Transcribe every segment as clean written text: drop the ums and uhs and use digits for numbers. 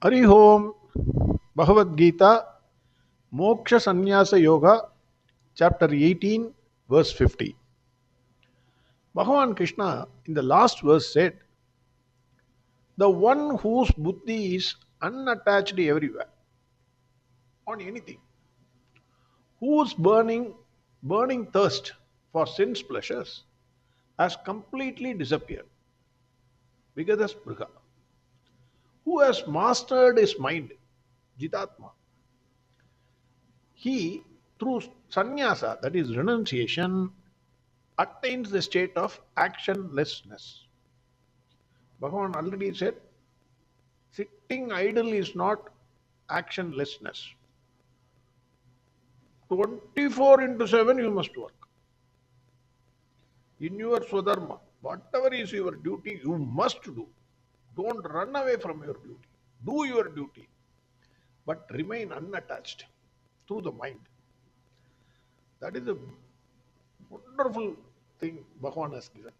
Hari Om, Bhagavad Gita, Moksha Sannyasa Yoga, chapter 18, verse 50. Bhagavan Krishna in the last verse said, the one whose buddhi is unattached everywhere, on anything, whose burning thirst for sense pleasures has completely disappeared, Vigadas Brga, who has mastered his mind, Jitatma, he, through sannyasa, that is renunciation, attains the state of actionlessness. Bhagavan already said, sitting idle is not actionlessness. 24 into 7 you must work. In your swadharma, whatever is your duty, you must do. Don't run away from your duty. Do your duty, but remain unattached through the mind. That is a wonderful thing Bhagavan has given.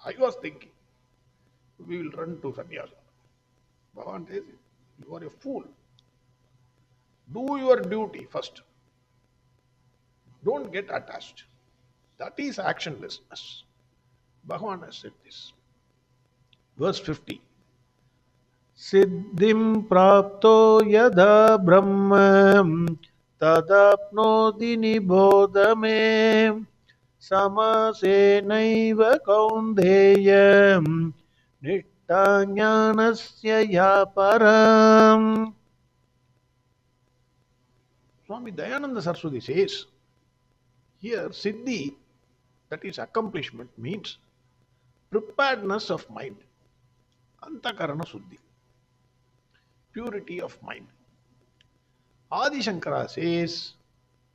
I was thinking, we will run to sannyasa. Bhagavan says, you are a fool. Do your duty first. Don't get attached. That is actionlessness. Bhagavan has said this. Verse 50. Siddhim prapto yada brahma tadapnoti nibodhame samasenaiva kaundeyam nittājnanasya yaparam. Swami Dayananda Saraswati says, here Siddhi, that is accomplishment, means preparedness of mind, Antakarana Suddhi, purity of mind. Adi Sankara says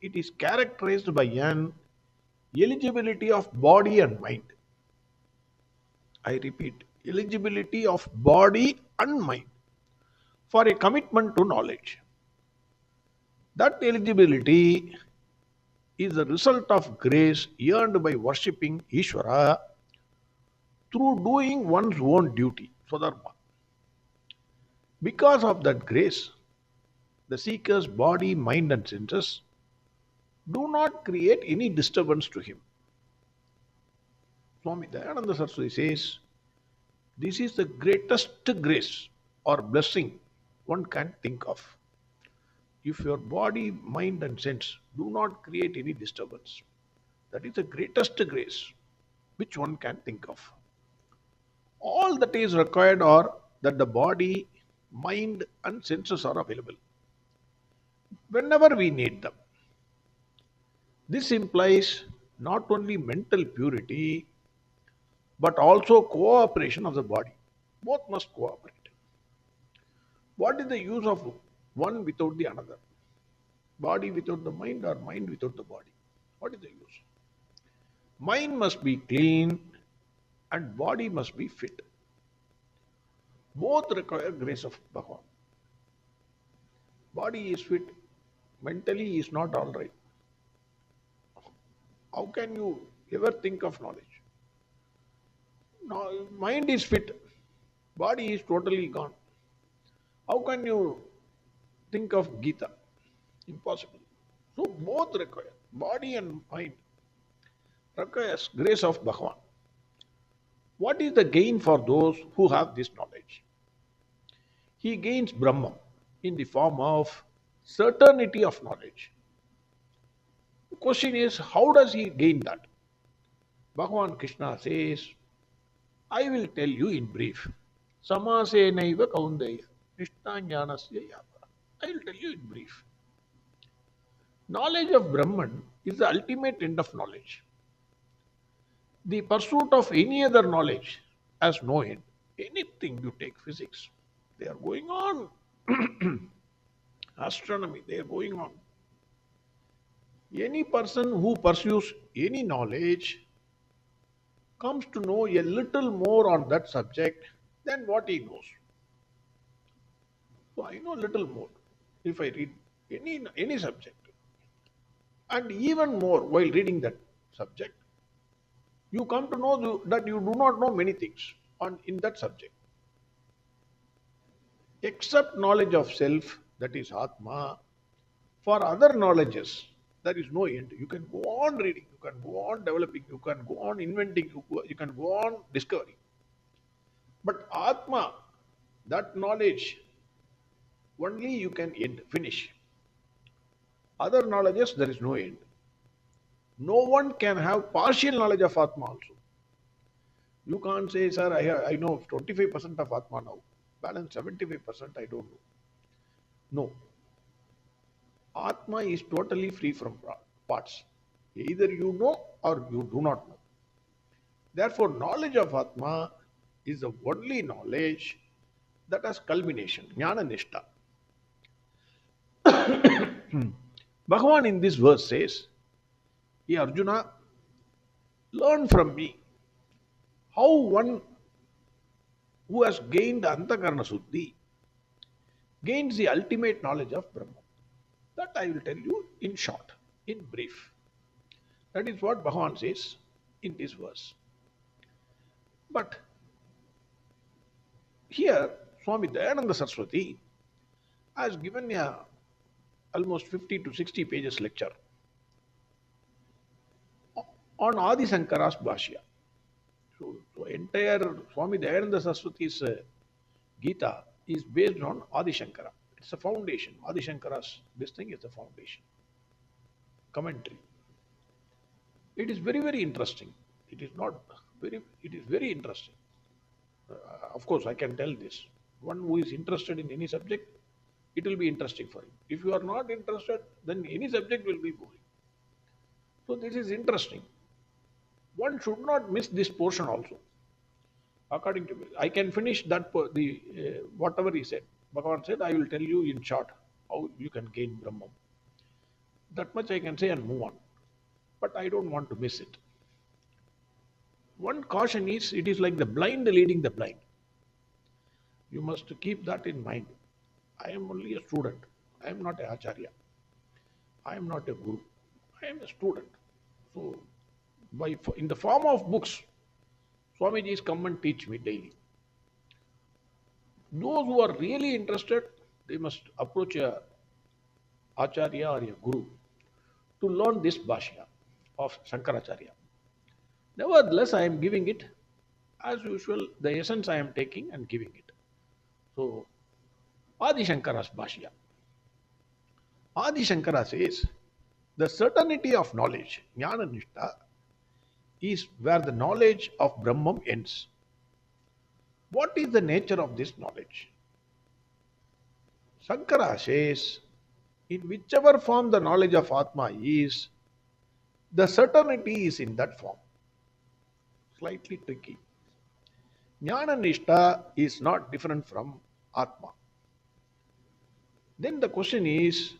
it is characterized by an eligibility of body and mind. I repeat, eligibility of body and mind for a commitment to knowledge. That eligibility is the result of grace earned by worshipping Ishvara through doing one's own duty, Swadharma. Because of that grace, the seeker's body, mind, and senses do not create any disturbance to him. Swami Dayananda Saraswati says, this is the greatest grace or blessing one can think of. If your body, mind, and sense do not create any disturbance, that is the greatest grace which one can think of. All that is required are that the body, mind, and senses are available whenever we need them. This implies not only mental purity but also cooperation of the body. Both must cooperate. What is the use of one without the another? Body without the mind or mind without the body? What is the use? Mind must be clean and body must be fit. Both require grace of Bhagavan. Body is fit, mentally is not all right. How can you ever think of knowledge? No, mind is fit, body is totally gone. How can you think of Gita? Impossible. So both require, body and mind requires grace of Bhagavan. What is the gain for those who have this knowledge? He gains Brahman in the form of certainty of knowledge. The question is, how does he gain that? Bhagavan Krishna says, I will tell you in brief. Samasenaiva kaundeya nishtājnanasya yapara. I will tell you in brief. Knowledge of Brahman is the ultimate end of knowledge. The pursuit of any other knowledge has no end. Anything you take, physics, they are going on. Astronomy, they are going on. Any person who pursues any knowledge comes to know a little more on that subject than what he knows. So I know a little more if I read any subject. And even more while reading that subject, you come to know that you do not know many things in that subject. Except knowledge of self, that is Atma, for other knowledges, there is no end. You can go on reading, you can go on developing, you can go on inventing, you can go on discovering. But Atma, that knowledge, only you can end, finish. Other knowledges, there is no end. No one can have partial knowledge of Atma also. You can't say, sir, I know 25% of Atma now. Balance 75% I don't know. No. Atma is totally free from parts. Either you know or you do not know. Therefore, knowledge of Atma is the only knowledge that has culmination, jnana nishta. Bhagavan in this verse says, Hey Arjuna, learn from me how one who has gained Antakarna Suddhi gains the ultimate knowledge of Brahma. That I will tell you in short, in brief. That is what Bhagavan says in this verse. But here, Swami Dayananda Saraswati has given a almost 50 to 60 pages lecture on Adi Sankara's Bhashya. So entire Swami Dayananda Saraswati's Gita is based on Adi Shankara. It's a foundation. Adi Shankara's this thing is the foundation. Commentary. It is very, very interesting. It is not very, it is very interesting. Of course, I can tell this. One who is interested in any subject, it will be interesting for him. If you are not interested, then any subject will be boring. So this is interesting. One should not miss this portion also. According to me, I can finish that whatever he said. Bhagavan said, I will tell you in short how you can gain Brahman. That much I can say and move on. But I don't want to miss it. One caution is, it is like the blind leading the blind. You must keep that in mind. I am only a student. I am not a acharya. I am not a guru. I am a student. So, in the form of books, Swamiji's come and teach me daily. Those who are really interested, they must approach a acharya or a guru to learn this bhashya of Shankaracharya. Nevertheless, I am giving it as usual, the essence I am taking and giving it. So, Adi Shankara's bhashya. Adi Shankara says, the certainty of knowledge, jnana nishta, is where the knowledge of Brahman ends. What is the nature of this knowledge? Sankara says, in whichever form the knowledge of Atma is, the certainty is in that form. Slightly tricky. Jnana Nishta is not different from Atma. Then the question is,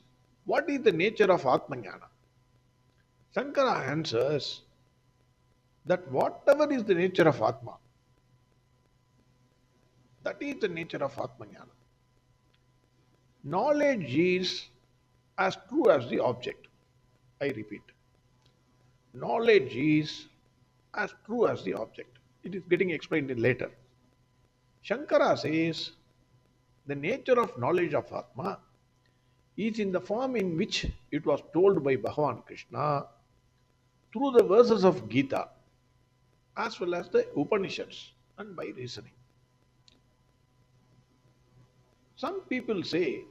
what is the nature of Atma Jnana? Sankara answers that whatever is the nature of Atma, that is the nature of Atma Jnana. Knowledge is as true as the object. I repeat. Knowledge is as true as the object. It is getting explained in later. Shankara says the nature of knowledge of Atma is in the form in which it was told by Bhagavan Krishna through the verses of Gita as well as the Upanishads and by reasoning. Some people say,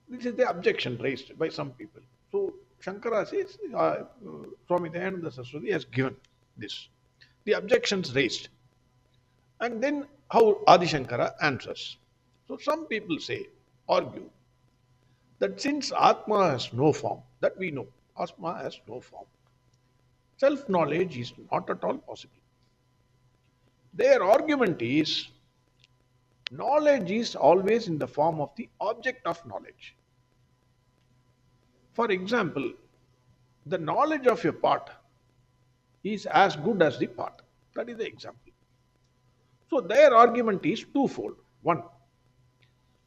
this is the objection raised by some people. So Shankara says, Swami Dayananda Saraswati has given this. The objections raised. And then how Adi Shankara answers. So some people say, argue, that since Atma has no form, that we know, Atma has no form, self-knowledge is not at all possible. Their argument is, knowledge is always in the form of the object of knowledge. For example, the knowledge of a part is as good as the part. That is the example. So their argument is twofold. One,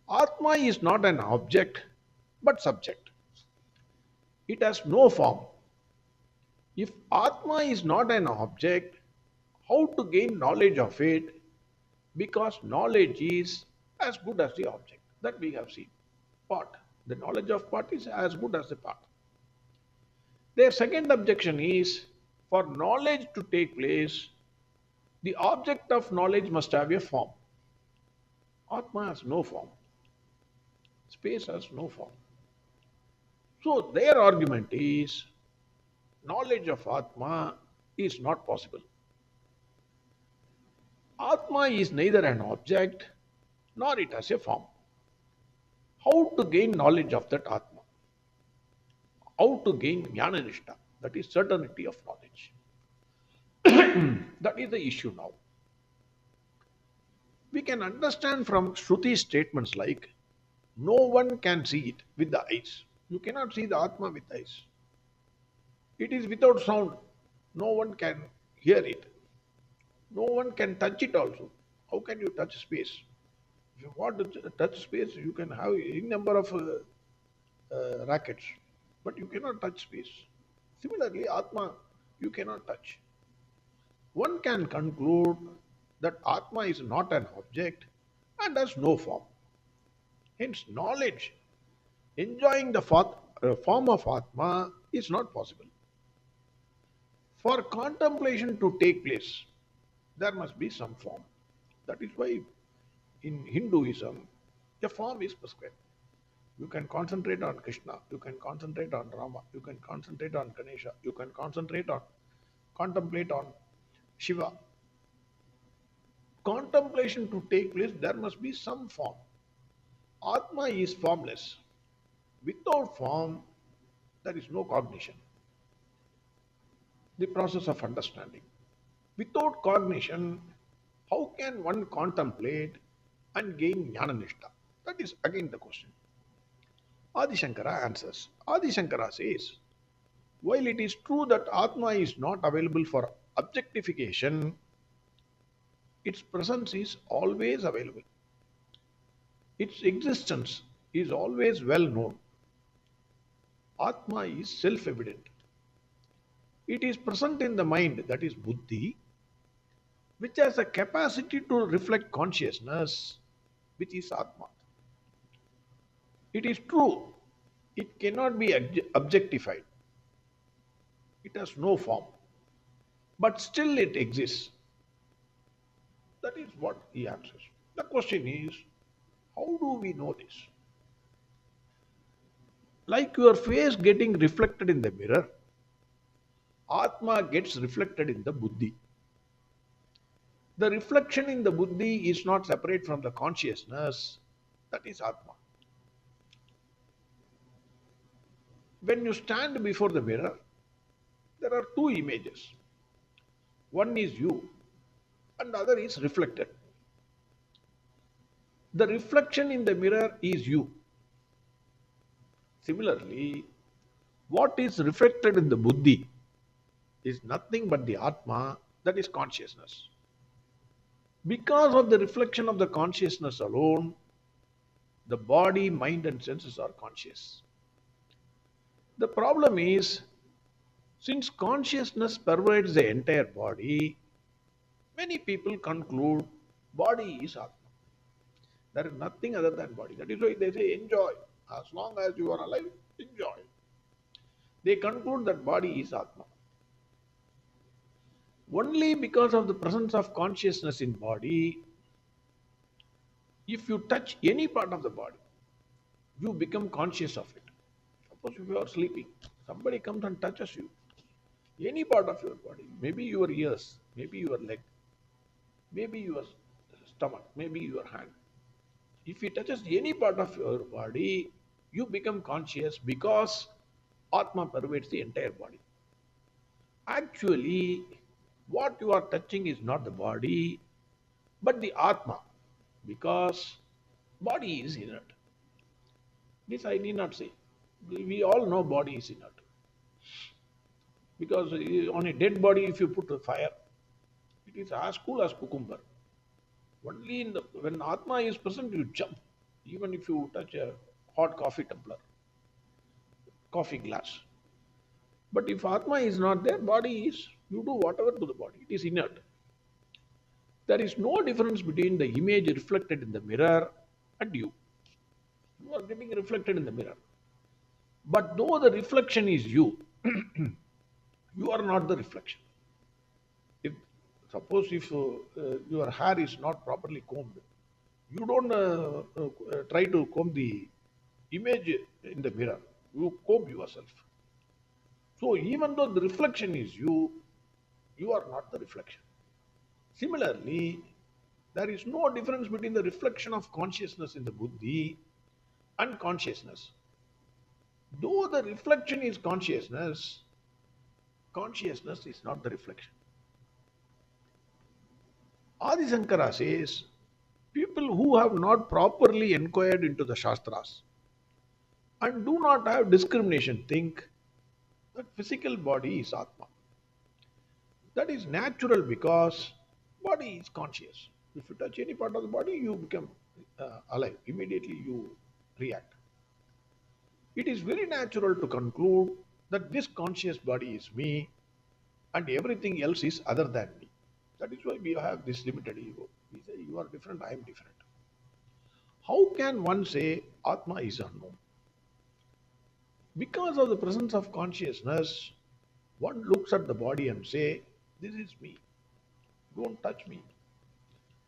Atma is not an object but subject. It has no form. If Atma is not an object, how to gain knowledge of it? Because knowledge is as good as the object that we have seen. Part. The knowledge of part is as good as the part. Their second objection is for knowledge to take place, the object of knowledge must have a form. Atma has no form. Space has no form. So their argument is knowledge of Atma is not possible. Atma is neither an object nor it has a form. How to gain knowledge of that Atma? How to gain jnana nishta? That is certainty of knowledge. That is the issue now. We can understand from Shruti statements like no one can see it with the eyes. You cannot see the Atma with eyes. It is without sound. No one can hear it. No one can touch it also. How can you touch space? If you want to touch space, you can have any number of rackets, but you cannot touch space. Similarly, Atma, you cannot touch. One can conclude that Atma is not an object and has no form. Hence, knowledge, enjoying the form of Atma is not possible. For contemplation to take place, there must be some form. That is why in Hinduism, a form is prescribed. You can concentrate on Krishna, you can concentrate on Rama, you can concentrate on Ganesha, you can contemplate on Shiva. Contemplation to take place, there must be some form. Atma is formless. Without form, there is no cognition. The process of understanding. Without cognition, how can one contemplate and gain jnana nishta? That is again the question. Adi Shankara answers. Adi Shankara says, while it is true that Atma is not available for objectification, its presence is always available. Its existence is always well known. Atma is self-evident. It is present in the mind, that is buddhi, which has a capacity to reflect consciousness, which is Atma. It is true, it cannot be objectified. It has no form, but still it exists. That is what he answers. The question is, how do we know this? Like your face getting reflected in the mirror, Atma gets reflected in the buddhi. The reflection in the buddhi is not separate from the consciousness, that is Atma. When you stand before the mirror, there are two images. One is you and the other is reflected. The reflection in the mirror is you. Similarly, what is reflected in the buddhi is nothing but the Atma, that is consciousness. Because of the reflection of the consciousness alone, the body, mind and senses are conscious. The problem is, since consciousness pervades the entire body, many people conclude body is Atma. There is nothing other than body. That is why they say enjoy. As long as you are alive, enjoy. They conclude that body is Atma. Only because of the presence of consciousness in body, if you touch any part of the body, you become conscious of it. Suppose if you are sleeping, somebody comes and touches you, any part of your body, maybe your ears, maybe your leg, maybe your stomach, maybe your hand. If he touches any part of your body, you become conscious because Atma pervades the entire body. Actually, what you are touching is not the body, but the Atma, because body is inert. This I need not say. We all know body is inert. Because on a dead body, if you put a fire, it is as cool as cucumber. Only when Atma is present, you jump. Even if you touch a hot coffee tumbler, coffee glass. But if Atma is not there, body is, you do whatever to the body. It is inert. There is no difference between the image reflected in the mirror and you are getting reflected in the mirror. But though the reflection is you, you are not the reflection. If suppose if your hair is not properly combed, you don't try to comb the image in the mirror. You comb yourself. So even though the reflection is you, you are not the reflection. Similarly, there is no difference between the reflection of consciousness in the buddhi and consciousness. Though the reflection is consciousness, consciousness is not the reflection. Adi Sankara says, people who have not properly inquired into the Shastras and do not have discrimination think that physical body is Atma. That is natural because body is conscious. If you touch any part of the body, you become alive. Immediately you react. It is very natural to conclude that this conscious body is me and everything else is other than me. That is why we have this limited ego. We say you are different, I am different. How can one say Atma is unknown? Because of the presence of consciousness, one looks at the body and say, this is me. Don't touch me.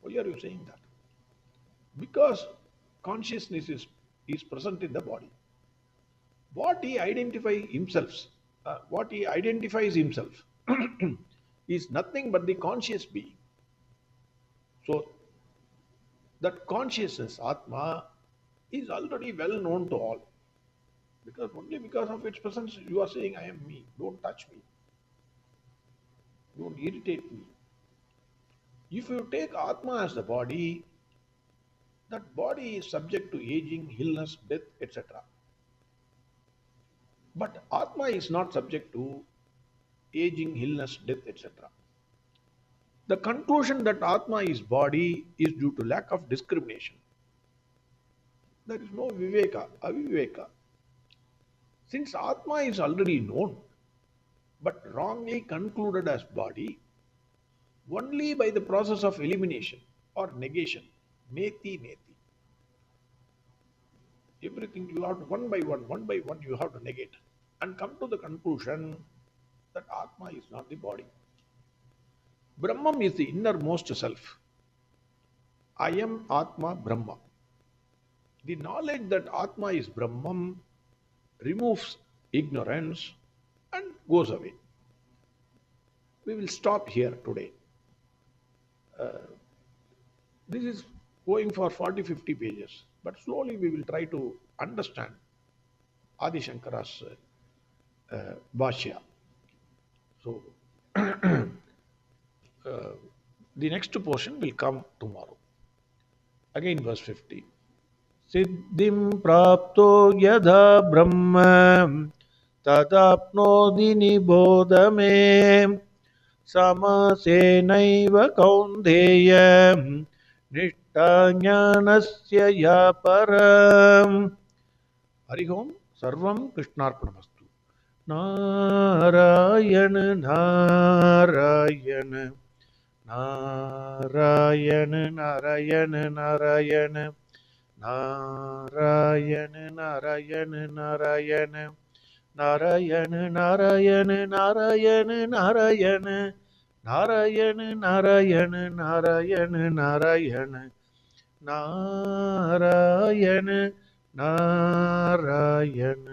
Why are you saying that? Because consciousness is present in the body. What he identifies himself is nothing but the conscious being. So that consciousness, Atma, is already well known to all. Because only because of its presence you are saying, I am me. Don't touch me. Don't irritate me. If you take Atma as the body, that body is subject to aging, illness, death, etc. But Atma is not subject to aging, illness, death, etc. The conclusion that Atma is body is due to lack of discrimination. There is no viveka, aviveka. Since Atma is already known, but wrongly concluded as body, only by the process of elimination or negation, neti neti. Everything you have to one by one, you have to negate and come to the conclusion that Atma is not the body. Brahman is the innermost self. I am Atma Brahma. The knowledge that Atma is Brahman removes ignorance and goes away. We will stop here today. This is going for 40-50 pages, but slowly we will try to understand Adi Shankara's Bhashya. So, the next portion will come tomorrow. Again, verse 50. Siddhim prapto yadha brahma tadapnodi nibodhame samasenaiva kaundeya nishta jnanasya ya param. Hari Om, Sarvam Krishnarpanamastu. Narayana Narayana Narayana Narayana Narayana Narayana Narayana Narayana Narayana Narayana Narayana Narayana Narayana Narayana Narayana Narayana Narayana Narayana